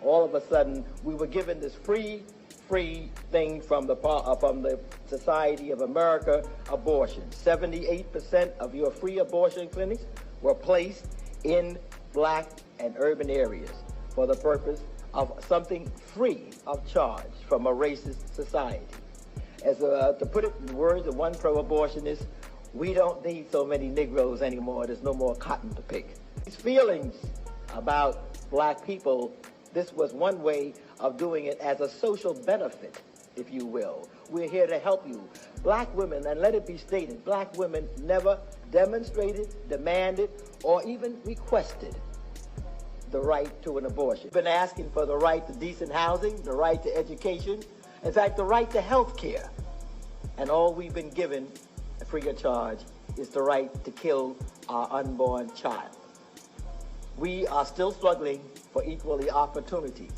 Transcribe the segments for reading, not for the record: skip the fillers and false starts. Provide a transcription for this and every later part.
all of a sudden we were given this free thing from the Society of America, abortion. 78% of your free abortion clinics were placed in black and urban areas for the purpose of something free of charge from a racist society. To put it in the words of one pro-abortionist, we don't need so many Negroes anymore. There's no more cotton to pick. These feelings about black people, this was one way of doing it as a social benefit, if you will. We're here to help you. Black women, and let it be stated, black women never demonstrated, demanded, or even requested the right to an abortion. We've been asking for the right to decent housing, the right to education, in fact, the right to health care. And all we've been given, free of charge, is the right to kill our unborn child. We are still struggling for equal opportunity.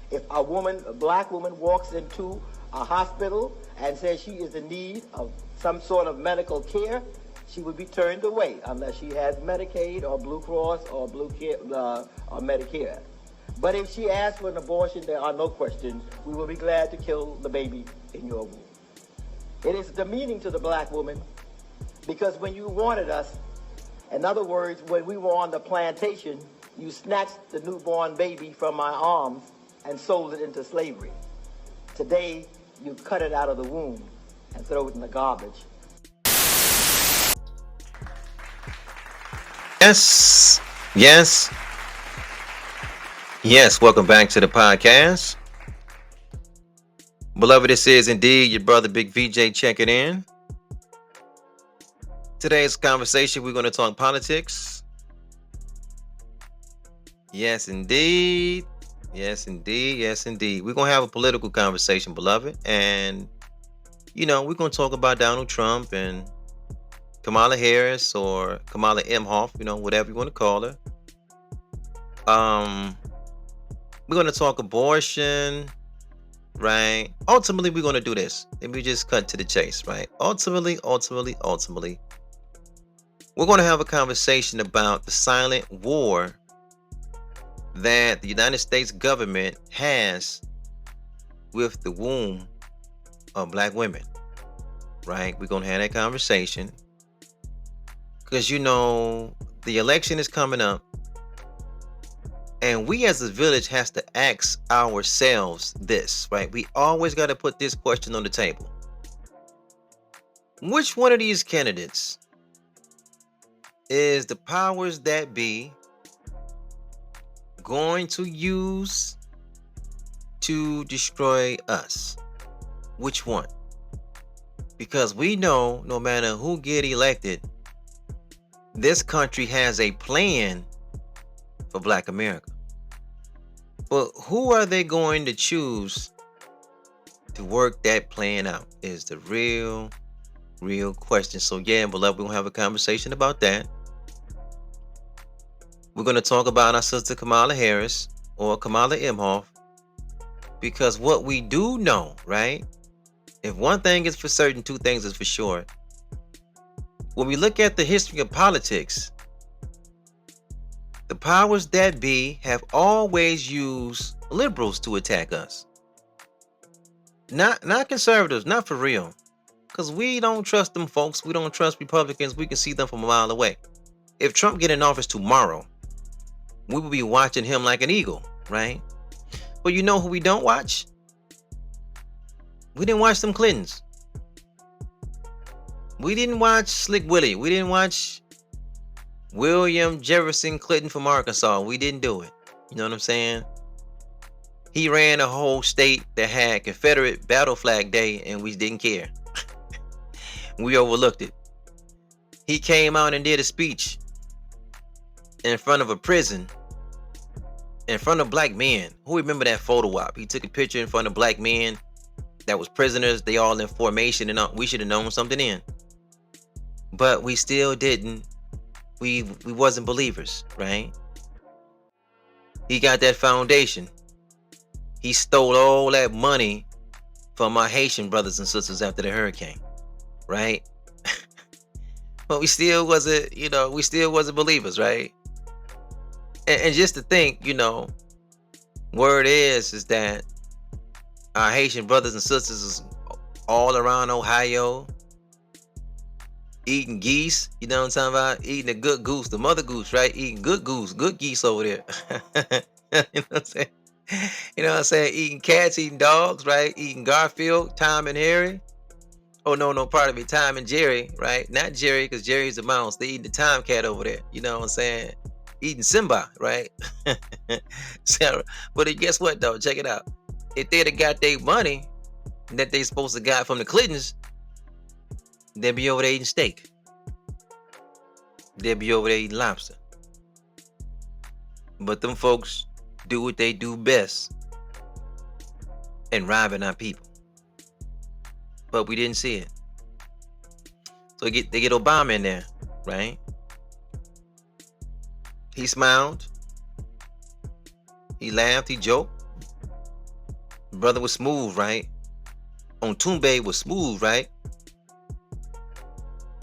If a black woman walks into a hospital and says she is in need of some sort of medical care, she would be turned away unless she has Medicaid or Blue Cross or or Medicare. But if she asks for an abortion, there are no questions. We will be glad to kill the baby in your womb. It is demeaning to the black woman because when you wanted us, in other words, when we were on the plantation, you snatched the newborn baby from my arms and sold it into slavery. Today, you cut it out of the womb and throw it in the garbage. Yes, welcome back to the podcast. Beloved, this is indeed your brother Big VJ checking in. Today's conversation, we're going to talk politics. Yes, indeed. We're going to have a political conversation, beloved. And, we're going to talk about Donald Trump and Kamala Harris or Kamala Imhoff, whatever you want to call her. We're going to talk abortion, right? Ultimately, we're going to do this. Let me just cut to the chase, right? Ultimately, we're going to have a conversation about the silent war that the United States government has with the womb of black women, right? We're going to have that conversation because, the election is coming up. And we as a village has to ask ourselves this, right? We always got to put this question on the table. Which one of these candidates is the powers that be going to use to destroy us? Which one? Because we know no matter who get elected, this country has a plan for Black America. But who are they going to choose to work that plan out is the real question. So beloved, we're going to have a conversation about that. We're going to talk about our sister Kamala Harris or Kamala Imhoff, because what we do know, right? If one thing is for certain, two things is for sure. When we look at the history of politics, the powers that be have always used liberals to attack us. Not conservatives, not for real. Because we don't trust them folks. We don't trust Republicans. We can see them from a mile away. If Trump get in office tomorrow, we will be watching him like an eagle, right? But you know who we don't watch? We didn't watch them Clintons. We didn't watch Slick Willie. We didn't watch William Jefferson Clinton from Arkansas. We didn't do it. You know what I'm saying? He ran a whole state that had Confederate battle flag day and we didn't care. We overlooked it. He came out and did a speech in front of a prison, in front of black men. Who remember that photo op? He took a picture in front of black men that was prisoners. They all in formation, and we should have known something in. But we still didn't. We wasn't believers, right? He got that foundation. He stole all that money from our Haitian brothers and sisters after the hurricane, right? But we still wasn't believers, right? And just to think, Word is that our Haitian brothers and sisters is all around Ohio eating geese. You know what I'm talking about? Eating a good goose, the mother goose, right? Eating good goose, good geese over there. You know what I'm saying? You know what I'm saying? Eating cats, eating dogs, right? Eating Garfield, Tom and Harry. Oh no, pardon me, Tom and Jerry, right? Not Jerry, because Jerry's a mouse. They eating the Tomcat over there. You know what I'm saying? Eating Simba, right? So, but guess what though? Check it out. If they'd have got their money that they supposed to got from the Clintons, they'd be over there eating steak. They'd be over there eating lobster. But them folks do what they do best and robbing our people. But we didn't see it. So they get Obama in there, right? He smiled. He laughed. He joked. Brother was smooth, right? On Toombe was smooth, right?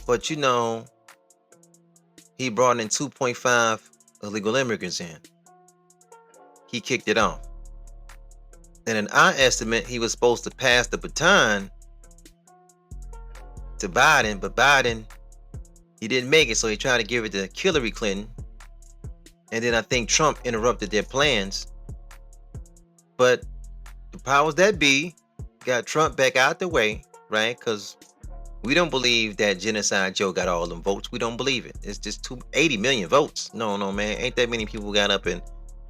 But you know, he brought in 2.5 illegal immigrants in. He kicked it off. And in our estimate, he was supposed to pass the baton to Biden, but Biden, he didn't make it, so he tried to give it to Hillary Clinton. And then I think Trump interrupted their plans. But the powers that be got Trump back out the way, right? Because we don't believe that Genocide Joe got all them votes. We don't believe it. It's just 80 million votes. No, man. Ain't that many people got up, and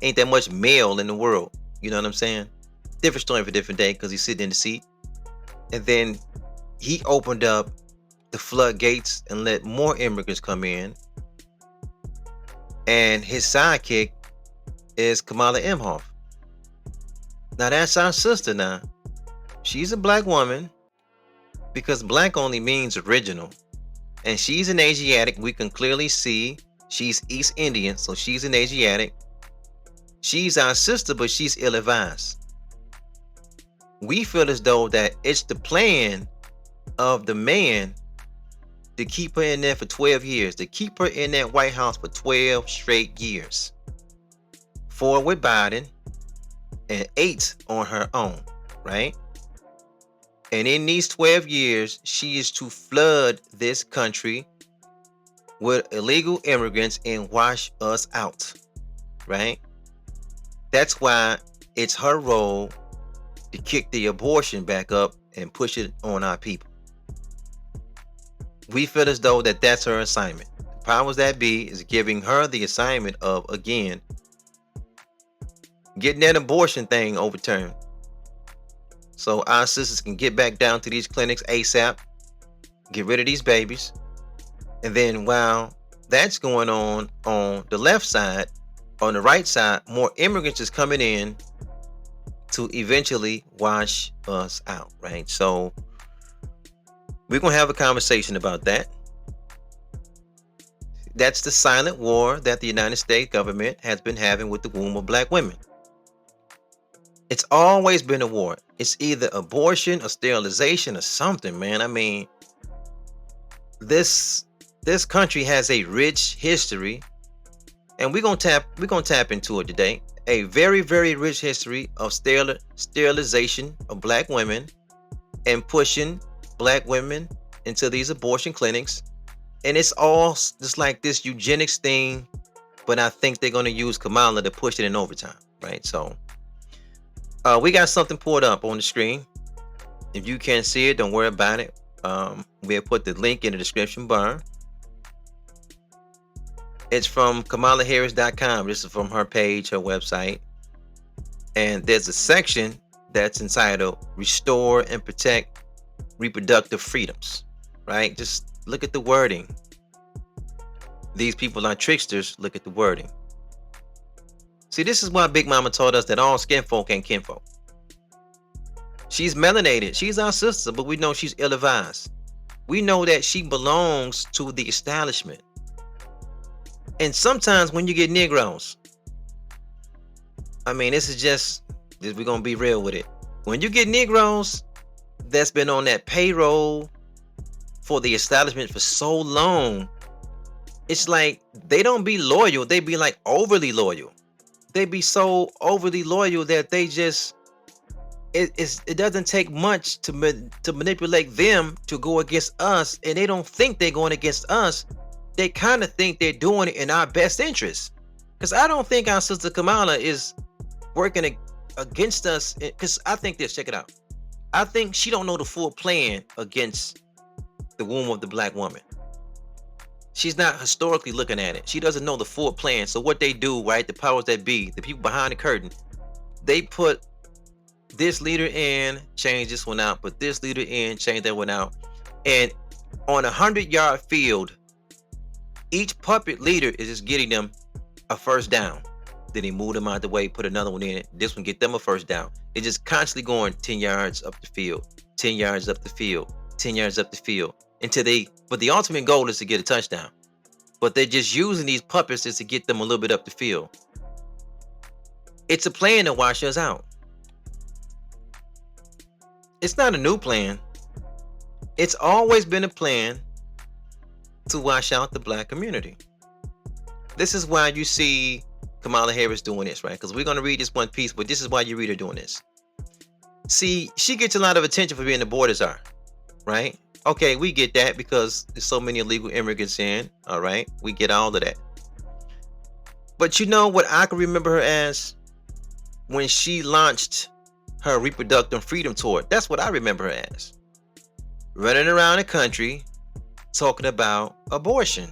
ain't that much mail in the world. You know what I'm saying? Different story for different day, because he's sitting in the seat. And then he opened up the floodgates and let more immigrants come in. And his sidekick is Kamala Imhoff. Now that's our sister now. She's a black woman, because black only means original. And she's an Asiatic. We can clearly see she's East Indian, so she's an Asiatic. She's our sister, but she's ill-advised. We feel as though that it's the plan of the man to keep her in there for 12 years, to keep her in that White House for 12 straight years. 4 with Biden and 8 on her own, right? And in these 12 years, she is to flood this country with illegal immigrants and wash us out, right? That's why it's her role to kick the abortion back up and push it on our people. We feel as though that's her assignment. The powers that be is giving her the assignment of, again, getting that abortion thing overturned, so our sisters can get back down to these clinics ASAP, get rid of these babies. And then while that's going on the left side, on the right side, more immigrants is coming in to eventually wash us out, right? So we're going to have a conversation about that. That's the silent war that the United States government has been having with the womb of black women. It's always been a war. It's either abortion or sterilization or something, man. I mean, this country has a rich history, and we're gonna tap into it today. A very, very rich history of sterilization of black women and pushing black women into these abortion clinics. And it's all just like this eugenics thing, but I think they're gonna use Kamala to push it in overtime, right? So we got something pulled up on the screen. If you can't see it, don't worry about it. We'll put the link in the description bar. It's from KamalaHarris.com. This is from her page, her website. And there's a section that's entitled Restore and Protect Reproductive Freedoms, right? Just look at the wording. These people are tricksters. Look at the wording. See, this is why Big Mama taught us that all skin folk ain't kinfolk. She's melanated. She's our sister, but we know she's ill-advised. We know that she belongs to the establishment. And sometimes when you get Negroes, I mean, we're going to be real with it. When you get Negroes that's been on that payroll for the establishment for so long, it's like they don't be loyal. They be like overly loyal. they be so overly loyal that they just it doesn't take much to manipulate them to go against us, and they don't think they're going against us. They kind of think they're doing it in our best interest. Because I don't think our sister Kamala is working against us. Because I think this, check it out. I think she don't know the full plan against the womb of the black woman. She's not historically looking at it. She doesn't know the full plan. So what they do, right, the powers that be, the people behind the curtain, they put this leader in, change this one out, put this leader in, change that one out. And on a 100-yard field, each puppet leader is just getting them a first down. Then they move them out the way, put another one in. This one get them a first down. It's just constantly going 10 yards up the field, 10 yards up the field, 10 yards up the field until but the ultimate goal is to get a touchdown. But they're just using these puppets just to get them a little bit up the field. It's a plan to wash us out. It's not a new plan. It's always been a plan to wash out the black community. This is why you see Kamala Harris doing this, right? Because we're going to read this one piece, but this is why you read her doing this. See, she gets a lot of attention for being the border czar, right? Okay, we get that because there's so many illegal immigrants in, all right? We get all of that. But you know what I can remember her as? When she launched her reproductive freedom tour. That's what I remember her as. Running around the country talking about abortion.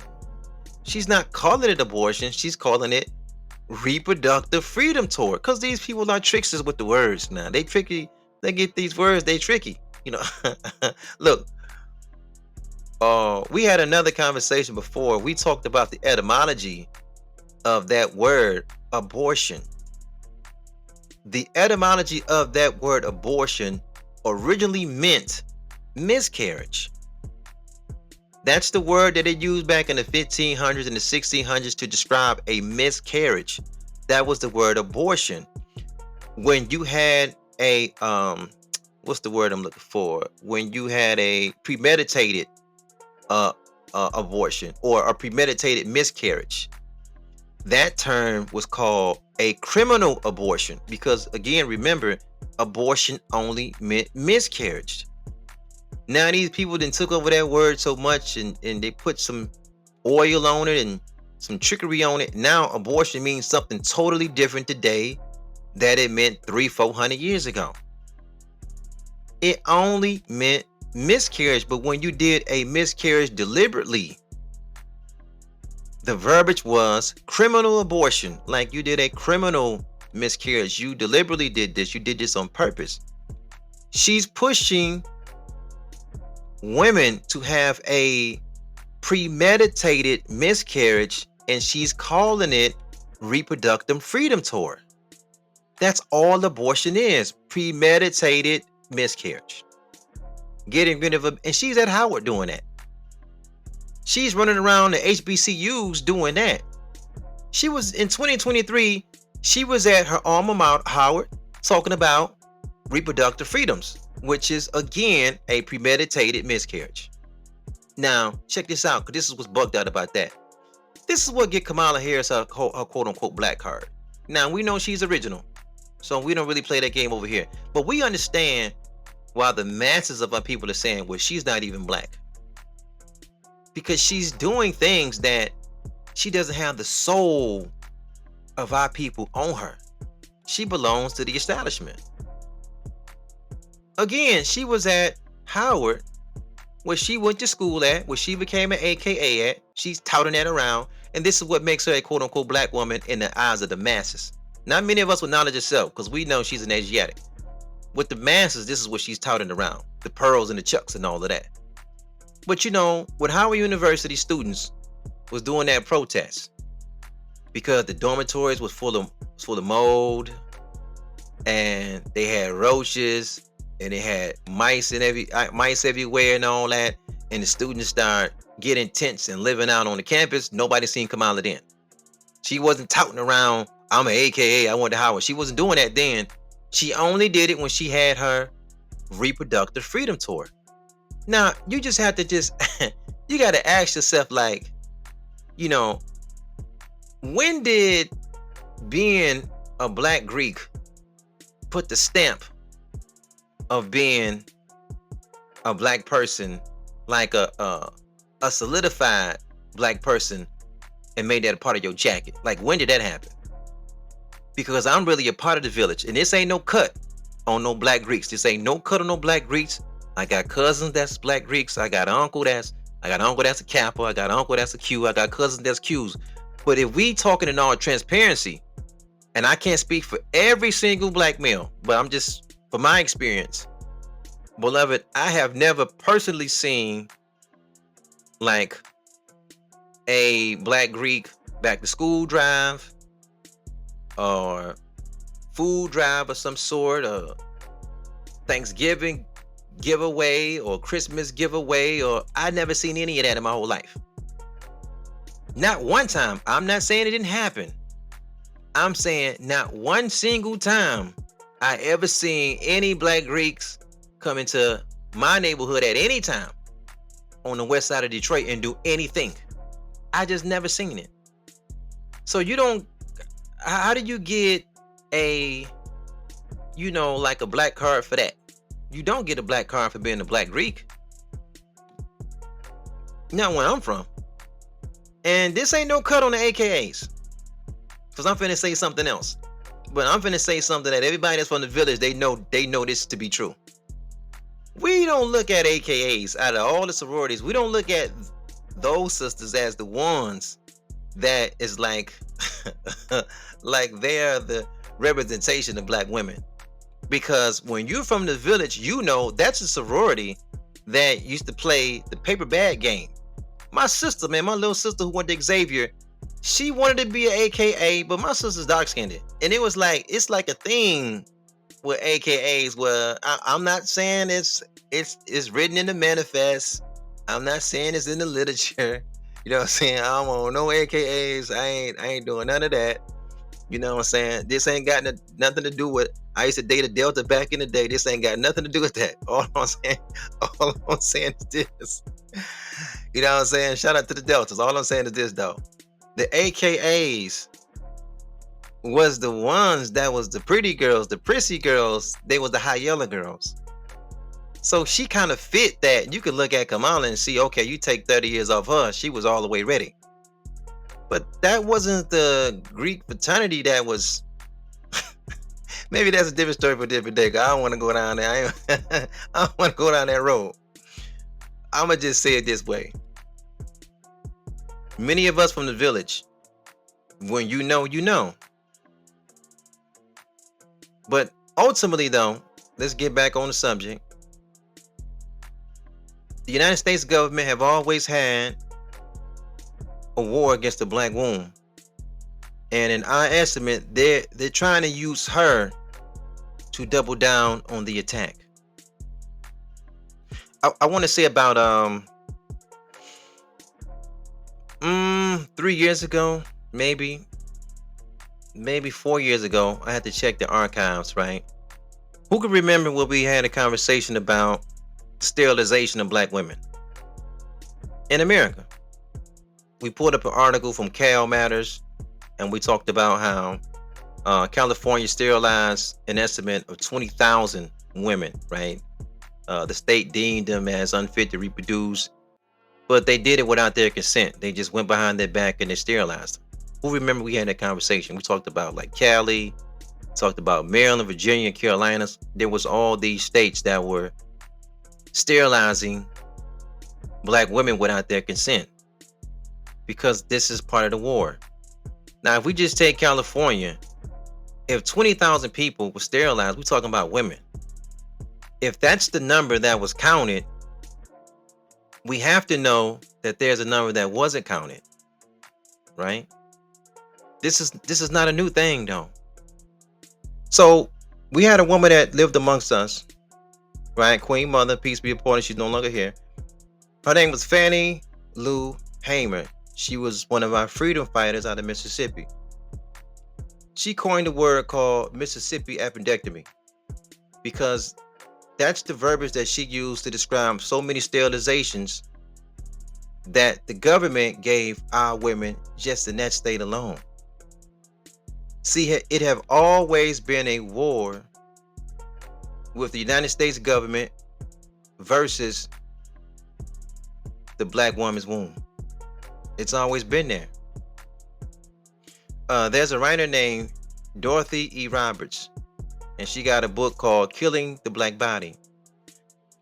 She's not calling it abortion. She's calling it reproductive freedom tour. Because these people are tricksters with the words now. They tricky. They get these words. They tricky. You know, look. We had another conversation before. We talked about the etymology of that word, abortion. The etymology of that word, abortion, originally meant miscarriage. That's the word that they used back in the 1500s and the 1600s to describe a miscarriage. That was the word abortion. When you had a, what's the word I'm looking for? When you had a premeditated abortion or a premeditated miscarriage, that term was called a criminal abortion because, again, remember, abortion only meant miscarriage. Now these people then took over that word so much and they put some oil on it and some trickery on it. Now abortion means something totally different today that it meant 300-400 years ago. It only meant miscarriage, but when you did a miscarriage deliberately, the verbiage was criminal abortion. Like you did a criminal miscarriage. You deliberately did this. You did this on purpose. She's pushing women to have a premeditated miscarriage, and she's calling it reproductive freedom tour. That's all abortion is, premeditated miscarriage. Getting rid of and she's at Howard doing that. She's running around the HBCUs doing that. She was in 2023, she was at her alma mater, Howard, talking about reproductive freedoms, which is, again, a premeditated miscarriage. Now, check this out, because this is what's bugged out about that. This is what get Kamala Harris her quote-unquote black card. Now, we know she's original, so we don't really play that game over here. But we understand why the masses of our people are saying, well, she's not even black. Because she's doing things that she doesn't have the soul of our people on her. She belongs to the establishment. Again, she was at Howard, where she went to school at, where she became an AKA at. She's touting that around. And this is what makes her a quote-unquote black woman in the eyes of the masses. Not many of us with knowledge herself, because we know she's an Asiatic. With the masses, this is what she's touting around. The pearls and the chucks and all of that. But you know, with Howard University students was doing that protest because the dormitories was full of mold, and they had roaches, and they had mice everywhere and all that, and the students started getting tents and living out on the campus. Nobody seen Kamala then. She wasn't touting around, I'm an AKA, I went to Howard. She wasn't doing that then. She only did it when she had her reproductive freedom tour. Now, you just have to you got to ask yourself, like, you know, when did being a black Greek put the stamp of being a black person, like a solidified black person, and made that a part of your jacket? Like, when did that happen? Because I'm really a part of the village, and this ain't no cut on no black Greeks. This ain't no cut on no black Greeks. I got cousins that's black Greeks. I got an uncle that's a Kappa. I got an uncle that's a Q. I got cousins that's Qs. But if we talking in all transparency, and I can't speak for every single black male, but I'm just, for my experience, beloved, I have never personally seen like a black Greek back to school drive or food drive of some sort, or Thanksgiving giveaway or Christmas giveaway, or I never seen any of that in my whole life. Not one time. I'm not saying it didn't happen. I'm saying not one single time I ever seen any black Greeks come into my neighborhood at any time on the west side of Detroit and do anything. I just never seen it. So you don't, how do you get a, like a black card for that? You don't get a black card for being a black Greek. Not where I'm from. And this ain't no cut on the AKAs, because I'm finna say something else. But I'm finna say something that everybody that's from the village, they know this to be true. We don't look at AKAs out of all the sororities. We don't look at those sisters as the ones that is like like they're the representation of black women. Because when you're from the village, that's a sorority that used to play the paper bag game. My sister, man, my little sister who went to Xavier, she wanted to be an AKA, but my sister's dark-skinned. And it's like a thing with AKAs where I'm not saying it's written in the manifest. I'm not saying it's in the literature. You know what I'm saying? I don't want no AKAs. I ain't doing none of that. You know what I'm saying? This ain't got nothing to do with, I used to date a Delta back in the day. This ain't got nothing to do with that. All I'm saying is this. You know what I'm saying? Shout out to the Deltas. All I'm saying is this, though. The AKAs was the ones that was the pretty girls, the prissy girls. They was the high yellow girls. So she kind of fit that. You could look at Kamala and see, okay, you take 30 years off her. She was all the way ready. But that wasn't the Greek fraternity that was... Maybe that's a different story for a different day. I don't want to go down there. I don't want to go down that road. I'm going to just say it this way. Many of us from the village, when you know. But ultimately, though, let's get back on the subject. The United States government have always had a war against the black womb. And in our estimate, they're trying to use her to double down on the attack. I want to say about 3 years ago, maybe 4 years ago, I had to check the archives, right? Who can remember when we had a conversation about sterilization of black women in America? We pulled up an article from Cal Matters, and we talked about how California sterilized an estimate of 20,000 women, right? The state deemed them as unfit to reproduce, but they did it without their consent. They just went behind their back and they sterilized them. Who remember we had that conversation? We talked about like Cali, talked about Maryland, Virginia, Carolinas. There was all these states that were sterilizing black women without their consent, because this is part of the war. Now, if we just take California, if 20,000 people were sterilized, we're talking about women. If that's the number that was counted, we have to know that there's a number that wasn't counted, right? This is not a new thing, though. So we had a woman that lived amongst us, right? Queen Mother, peace be upon her. She's no longer here. Her name was Fannie Lou Hamer. She was one of our freedom fighters out of Mississippi. She coined a word called Mississippi appendectomy, because that's the verbiage that she used to describe so many sterilizations that the government gave our women just in that state alone. See, it have always been a war with the United States government versus the black woman's womb. It's always been there. There's a writer named Dorothy E. Roberts, and she got a book called Killing the Black Body.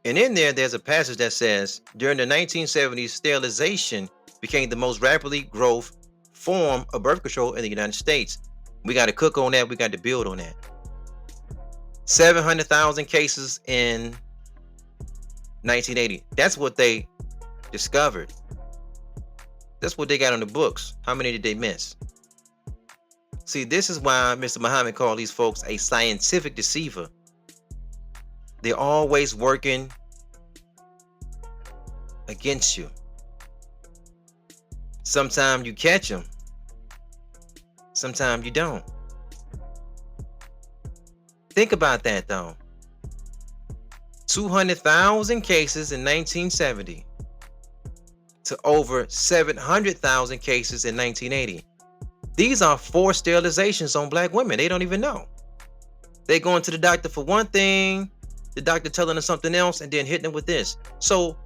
And in there's a passage that says, during the 1970s, sterilization became the most rapidly growth form of birth control in the United States. We got to cook on that. We got to build on that. 700,000 cases in 1980. That's what they discovered. That's what they got on the books. How many did they miss? See, this is why Mr. Muhammad called these folks a scientific deceiver. They're always working against you. Sometimes you catch them. Sometimes you don't. Think about that though. 200,000 cases in 1970 to over 700,000 cases in 1980. These are forced sterilizations on black women. They don't even know. They going to the doctor for one thing, the doctor telling them something else, and then hitting them with this. So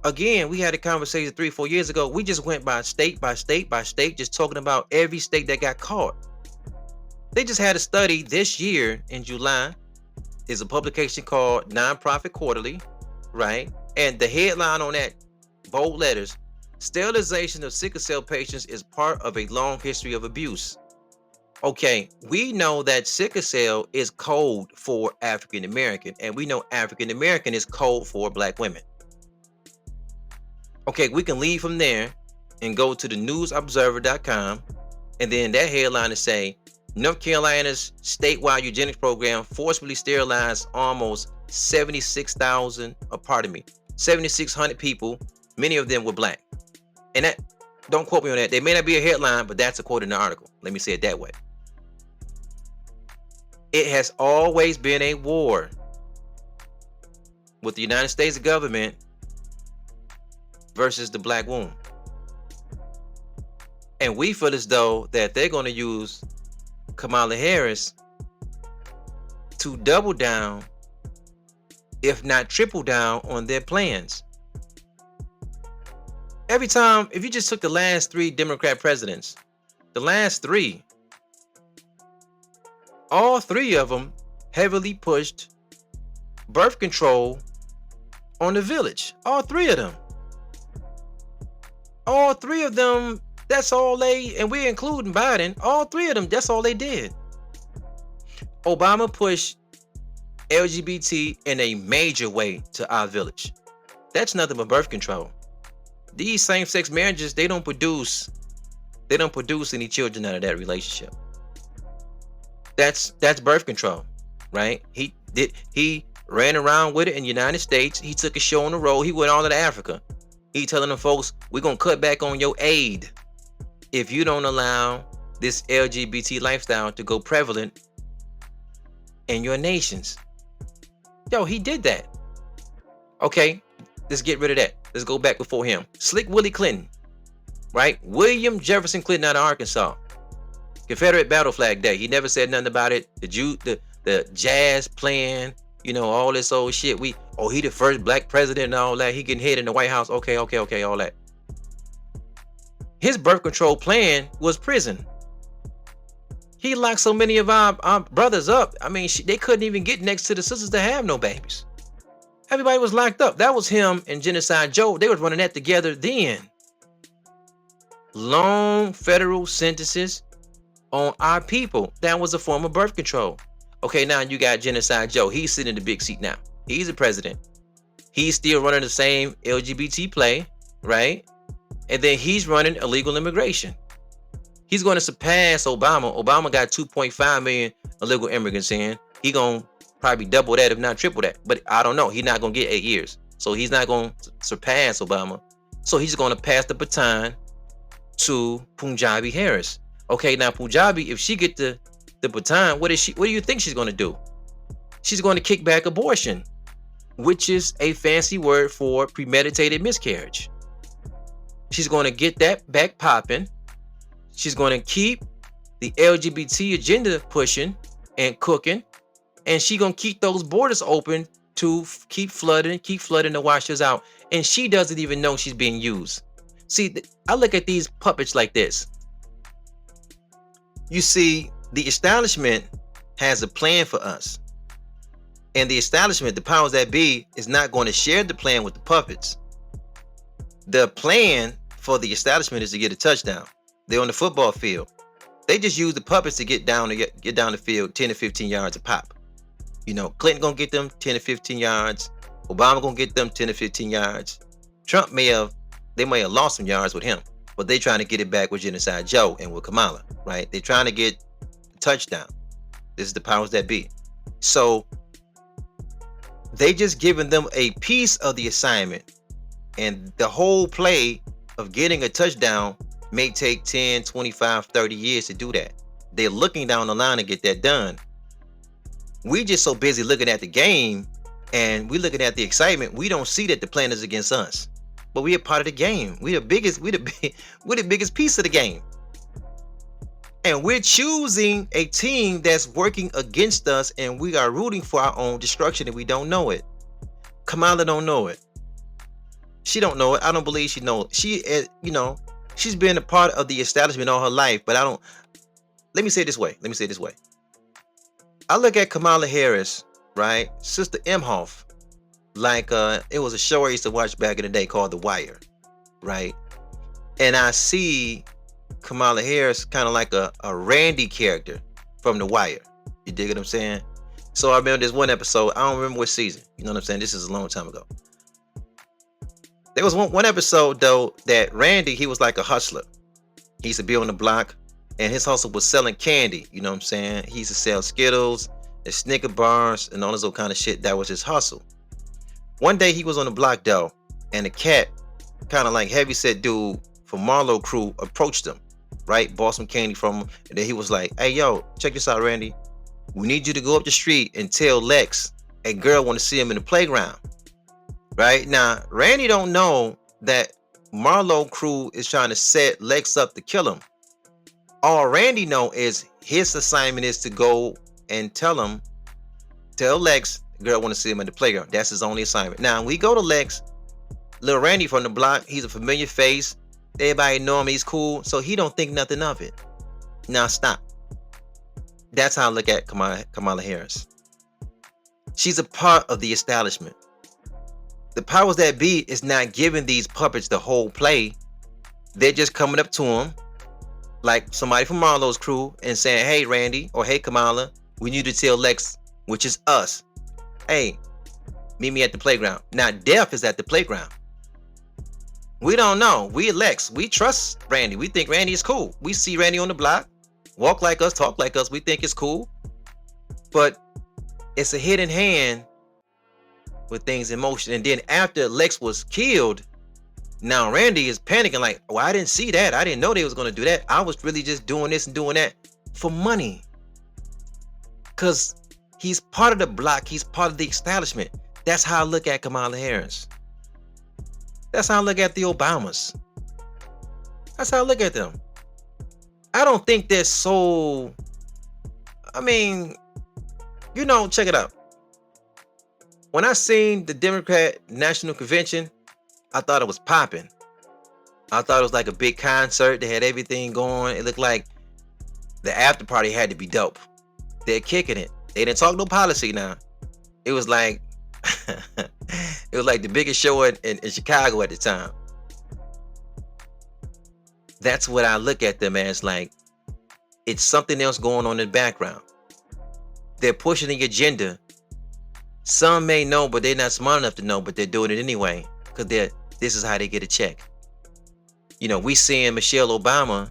again, we had a conversation 3-4 years ago. We just went by state by state by state, just talking about every state that got caught. They just had a study this year in July. Is a publication called Nonprofit Quarterly, right? And the headline on that, bold letters, sterilization of sickle cell patients is part of a long history of abuse. Okay, we know that sickle cell is code for African American, and we know African American is code for black women. Okay, we can leave from there and go to the newsobserver.com, and then that headline is say, North Carolina's statewide eugenics program forcibly sterilized almost 7,600 people. Many of them were black. And that, don't quote me on that. There may not be a headline, but that's a quote in the article. Let me say it that way. It has always been a war with the United States government versus the black womb. And we feel as though that they're going to use Kamala Harris to double down, if not triple down, on their plans. Every time, if you just took the last 3 Democrat presidents, the last 3, all 3 of them heavily pushed birth control on the village. All 3 of them. All 3 of them. That's all they, and we're including Biden, all 3 of them, that's all they did. Obama pushed LGBT in a major way to our village. That's nothing but birth control. These same-sex marriages, they don't produce any children out of that relationship. That's birth control, right? He ran around with it in the United States. He took a show on the road. He went all to Africa. He telling them folks, we're gonna cut back on your aid if you don't allow this LGBT lifestyle to go prevalent in your nations. Yo, he did that. Okay, let's get rid of that. Let's go back before him. Slick Willie Clinton, right? William Jefferson Clinton out of Arkansas. Confederate Battle Flag Day. He never said nothing about it. The jazz playing, all this old shit. He the first black president and all that. He getting hit in the White House. Okay, all that. His birth control plan was prison. He locked so many of our brothers up. I mean, they couldn't even get next to the sisters to have no babies. Everybody was locked up. That was him and Genocide Joe. They was running that together then. Long federal sentences on our people. That was a form of birth control. Okay, now you got Genocide Joe. He's sitting in the big seat now. He's the president. He's still running the same LGBT play, right? And then he's running illegal immigration. He's going to surpass Obama. Obama got 2.5 million illegal immigrants in. He going to probably double that, if not triple that. But I don't know. He's not going to get 8 years. So he's not going to surpass Obama. So he's going to pass the baton to Punjabi Harris. Okay, now Punjabi, if she get the baton, what do you think she's going to do? She's going to kick back abortion, which is a fancy word for premeditated miscarriage. She's going to get that back popping. She's going to keep the LGBT agenda pushing and cooking, and she gonna keep those borders open to keep flooding to wash us out, and she doesn't even know she's being used. See, I look at these puppets like this. You see, the establishment has a plan for us, and the establishment, the powers that be, is not going to share the plan with the puppets. The plan for the establishment is to get a touchdown. They're on the football field. They just use the puppets to get down the field 10 to 15 yards a pop. You know, Clinton gonna get them 10 to 15 yards. Obama gonna get them 10 to 15 yards. Trump may have lost some yards with him, but they trying to get it back with Genocide Joe and with Kamala, right? They're trying to get a touchdown. This is the powers that be. So they just giving them a piece of the assignment, and the whole play of getting a touchdown may take 10, 25, 30 years to do that. They're looking down the line to get that done. We just so busy looking at the game, and we looking at the excitement. We don't see that the plan is against us, but we are part of the game. We're the biggest piece of the game, and we're choosing a team that's working against us, and we are rooting for our own destruction, and we don't know it. Kamala don't know it. She don't know it. I don't believe she knows. She's been a part of the establishment all her life, but let me say it this way. I look at Kamala Harris, right? Sister Imhoff, like it was a show I used to watch back in the day called The Wire, right? And I see Kamala Harris kind of like a Randy character from The Wire. You dig what I'm saying? So I remember this one episode. I don't remember what season. You know what I'm saying? This is a long time ago. There was one episode though that Randy, he was like a hustler. He used to be on the block, and his hustle was selling candy. You know what I'm saying? He used to sell Skittles and Snicker bars and all this old kind of shit. That was his hustle. One day he was on the block though, and a cat, kind of like heavyset dude from Marlowe crew, approached him, right? Bought some candy from him, and then he was like, "Hey yo, check this out, Randy. We need you to go up the street and tell Lex a girl want to see him in the playground." Right now, Randy don't know that Marlowe crew is trying to set Lex up to kill him. All Randy know is his assignment is to go and tell Lex, girl want to see him in the playground. That's his only assignment. Now, we go to Lex, little Randy from the block. He's a familiar face. Everybody know him. He's cool. So he don't think nothing of it. Now, stop. That's how I look at Kamala Harris. She's a part of the establishment. The powers that be is not giving these puppets the whole play. They're just coming up to them, like somebody from Marlowe's crew, and saying, "Hey, Randy," or "Hey, Kamala, we need to tell Lex," which is us, "Hey, meet me at the playground." Now, Def is at the playground. We don't know. We Lex. We trust Randy. We think Randy is cool. We see Randy on the block, walk like us, talk like us. We think it's cool. But it's a hidden hand with things in motion. And then after Lex was killed, now Randy is panicking like, "Oh, I didn't see that. I didn't know they was going to do that. I was really just doing this and doing that for money." Because he's part of the block. He's part of the establishment. That's how I look at Kamala Harris. That's how I look at the Obamas. That's how I look at them. I don't think they're so... check it out. When I seen the Democrat National Convention, I thought it was popping. I thought it was like a big concert. They had everything going. It looked like the after party had to be dope. They're kicking it. They didn't talk no policy now. It was like it was like the biggest show in Chicago at the time. That's what I look at them as. Like, it's something else going on in the background. They're pushing the agenda. Some may know, but they're not smart enough to know, but they're doing it anyway, because this is how they get a check. You know, we seeing Michelle Obama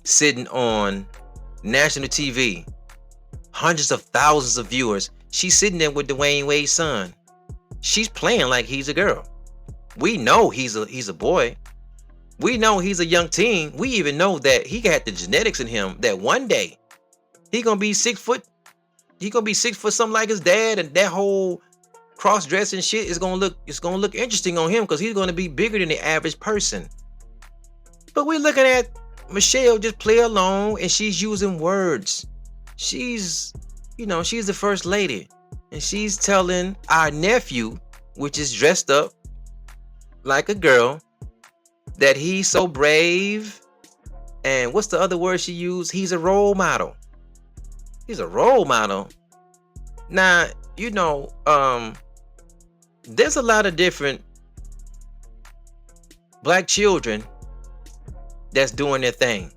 sitting on national TV, hundreds of thousands of viewers. She's sitting there with Dwayne Wade's son. She's playing like he's a girl. We know he's a boy. We know he's a young teen. We even know that he got the genetics in him that one day he gonna be 6 foot. He gonna be 6 foot something like his dad, and that whole cross-dressing shit is gonna look interesting on him, because he's gonna be bigger than the average person. But we're looking at Michelle just play along, and she's using words. She's, she's the first lady, and she's telling our nephew, which is dressed up like a girl, that he's so brave. And what's the other word she used? He's a role model. He's a role model. Now, there's a lot of different black children that's doing their thing,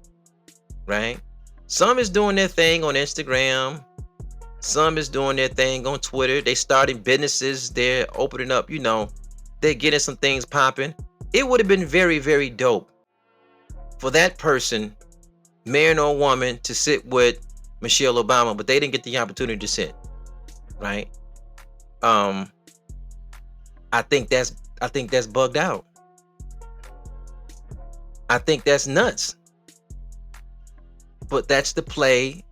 right? Some is doing their thing on Instagram. Some is doing their thing on Twitter. They starting businesses. They're opening up, they're getting some things popping. It would have been very, very dope for that person, man or woman, to sit with Michelle Obama, but they didn't get the opportunity to sit, right? I think that's bugged out. I think that's nuts. But that's the play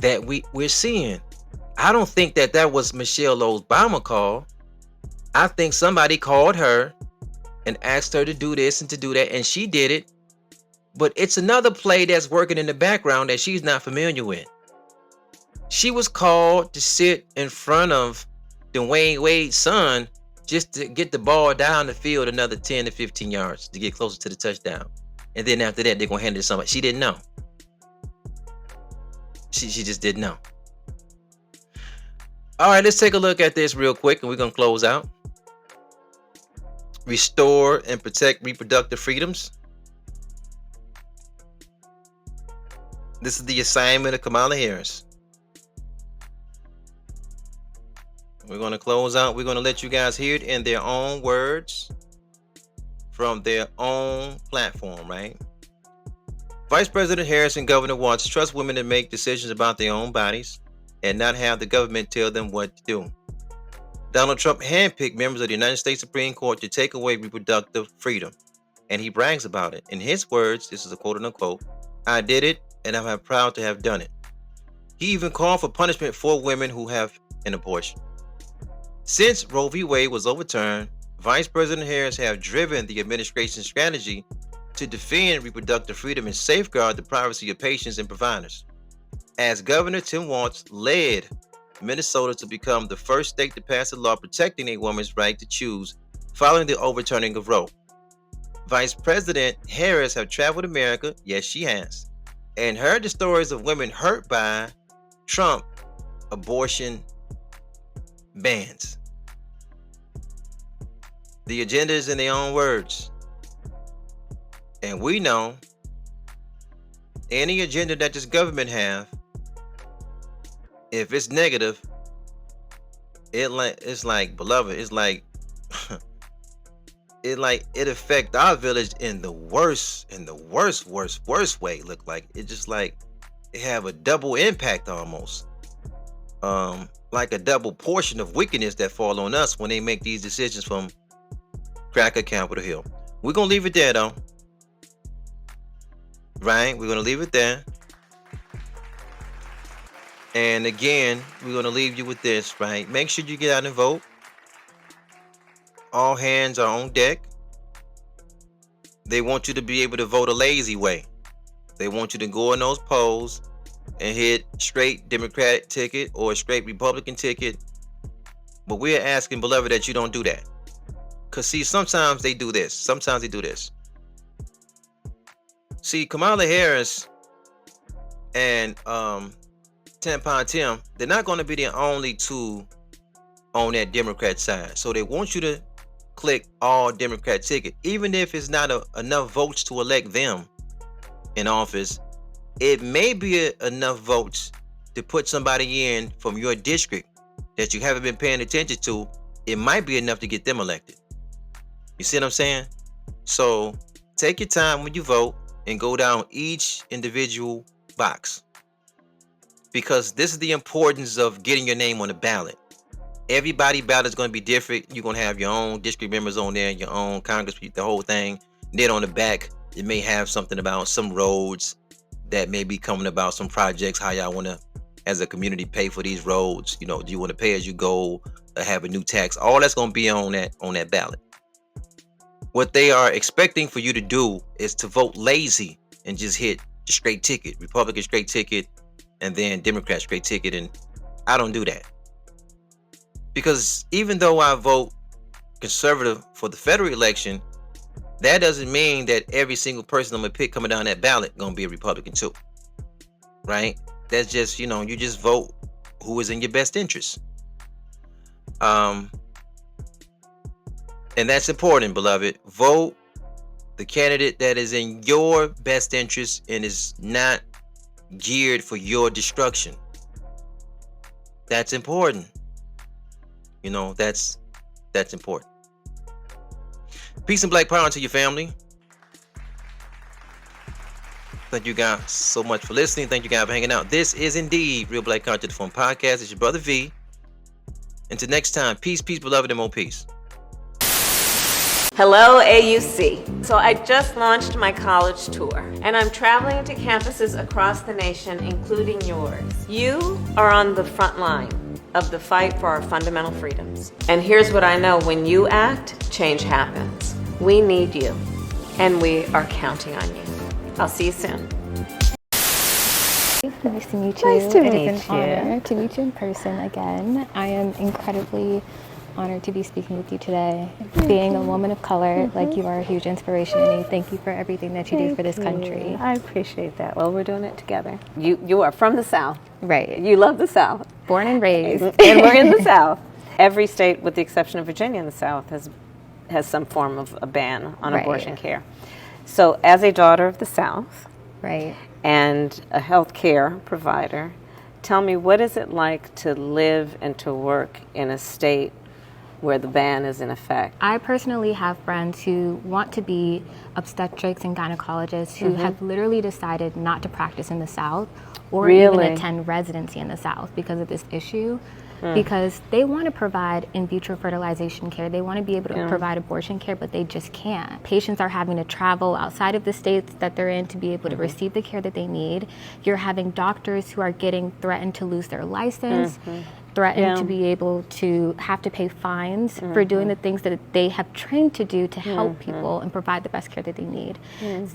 that we're seeing. I don't think that was Michelle Obama call. I think somebody called her and asked her to do this and to do that, and she did it. But it's another play that's working in the background that she's not familiar with. She was called to sit in front of Dwayne Wade's son just to get the ball down the field another 10 to 15 yards to get closer to the touchdown. And then after that, they're going to hand it to somebody. She didn't know. She just didn't know. All right, let's take a look at this real quick, and we're going to close out. Restore and protect reproductive freedoms. This is the assignment of Kamala Harris. We're going to close out. We're going to let you guys hear it in their own words from their own platform, right? Vice President Harris and Governor Watts trust women to make decisions about their own bodies and not have the government tell them what to do. Donald Trump handpicked members of the United States Supreme Court to take away reproductive freedom, and he brags about it. In his words, this is a quote unquote, "I did it, and I'm proud to have done it." He even called for punishment for women who have an abortion. Since Roe v. Wade was overturned, Vice President Harris has driven the administration's strategy to defend reproductive freedom and safeguard the privacy of patients and providers. As Governor Tim Walz led Minnesota to become the first state to pass a law protecting a woman's right to choose following the overturning of Roe. Vice President Harris has traveled America, yes she has, and heard the stories of women hurt by Trump abortion bans. The agenda is in their own words. And we know any agenda that this government have, if it's negative, it's like beloved, it's like it affect our village in the worst way. Look like it just like it have a double impact almost. Like a double portion of wickedness that fall on us when they make these decisions from Cracker Capitol Hill. We're gonna leave it there though. Right? We're gonna leave it there. And again, we're gonna leave you with this, right? Make sure you get out and vote. All hands are on deck. They want you to be able to vote a lazy way. They want you to go in those polls and hit straight Democratic ticket or a straight Republican ticket. But we're asking, beloved, that you don't do that. Because see, sometimes they do this. See, Kamala Harris and Tampon Tim, they're not going to be the only two on that Democrat side. So they want you to click all Democrat ticket. Even if it's not enough votes to elect them in office, it may be enough votes to put somebody in from your district that you haven't been paying attention to. It might be enough to get them elected. You see what I'm saying? So take your time when you vote and go down each individual box, because this is the importance of getting your name on the ballot. Everybody's ballot is going to be different. You're going to have your own district members on there, your own Congress, the whole thing. Then on the back, it may have something about some roads that may be coming about, some projects, how y'all want to, as a community, pay for these roads. Do you want to pay as you go or have a new tax? All that's going to be on that ballot. What they are expecting for you to do is to vote lazy and just hit the straight ticket, Republican straight ticket, and then Democrat straight ticket. And I don't do that. Because even though I vote conservative for the federal election, that doesn't mean that every single person I'm gonna pick coming down that ballot gonna be a Republican too. Right? That's just, you just vote who is in your best interest. And that's important, beloved. Vote the candidate that is in your best interest and is not geared for your destruction. That's important. That's important. Peace and black power to your family. Thank you guys so much for listening. Thank you guys for hanging out. This is indeed Real Black Content Phone Podcast. It's your brother V. Until next time, peace, beloved, and more peace. Hello, AUC. So I just launched my college tour, and I'm traveling to campuses across the nation, including yours. You are on the front line of the fight for our fundamental freedoms. And here's what I know: when you act, change happens. We need you, and we are counting on you. I'll see you soon. Nice to meet you. Nice to It meet is an you. honor to meet you in person again. I am incredibly honored to be speaking with you today. Being a woman of color, like you are a huge inspiration to me. Thank you for everything that you do for this country. I appreciate that. Well, we're doing it together. You are from the South. Right. You love the South. Born and raised. And we're in the South. Every state, with the exception of Virginia in the South, has some form of a ban on Right. abortion care. So as a daughter of the South, Right. and a health care provider, tell me, what is it like to live and to work in a state where the ban is in effect? I personally have friends who want to be obstetrics and gynecologists who have literally decided not to practice in the South or even Really? attend residency in the South because of this issue. Because they want to provide in vitro fertilization care, they want to be able to provide abortion care, but they just can't. Patients are having to travel outside of the states that they're in to be able to receive the care that they need. You're having doctors who are getting threatened to lose their license, threatened to be able to have to pay fines for doing the things that they have trained to do to help people and provide the best care that they need.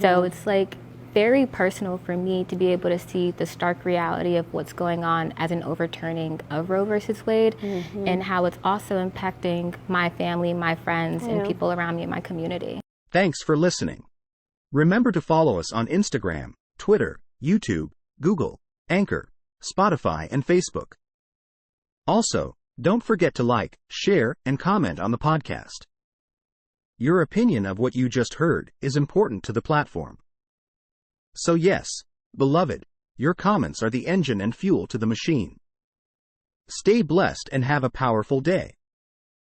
So it's like very personal for me to be able to see the stark reality of what's going on as an overturning of Roe versus Wade and how it's also impacting my family, my friends, and people around me in my community. Thanks for listening. Remember to follow us on Instagram, Twitter, YouTube, Google, Anchor, Spotify, and Facebook. Also, don't forget to like, share, and comment on the podcast. Your opinion of what you just heard is important to the platform. So yes, beloved, your comments are the engine and fuel to the machine. Stay blessed and have a powerful day.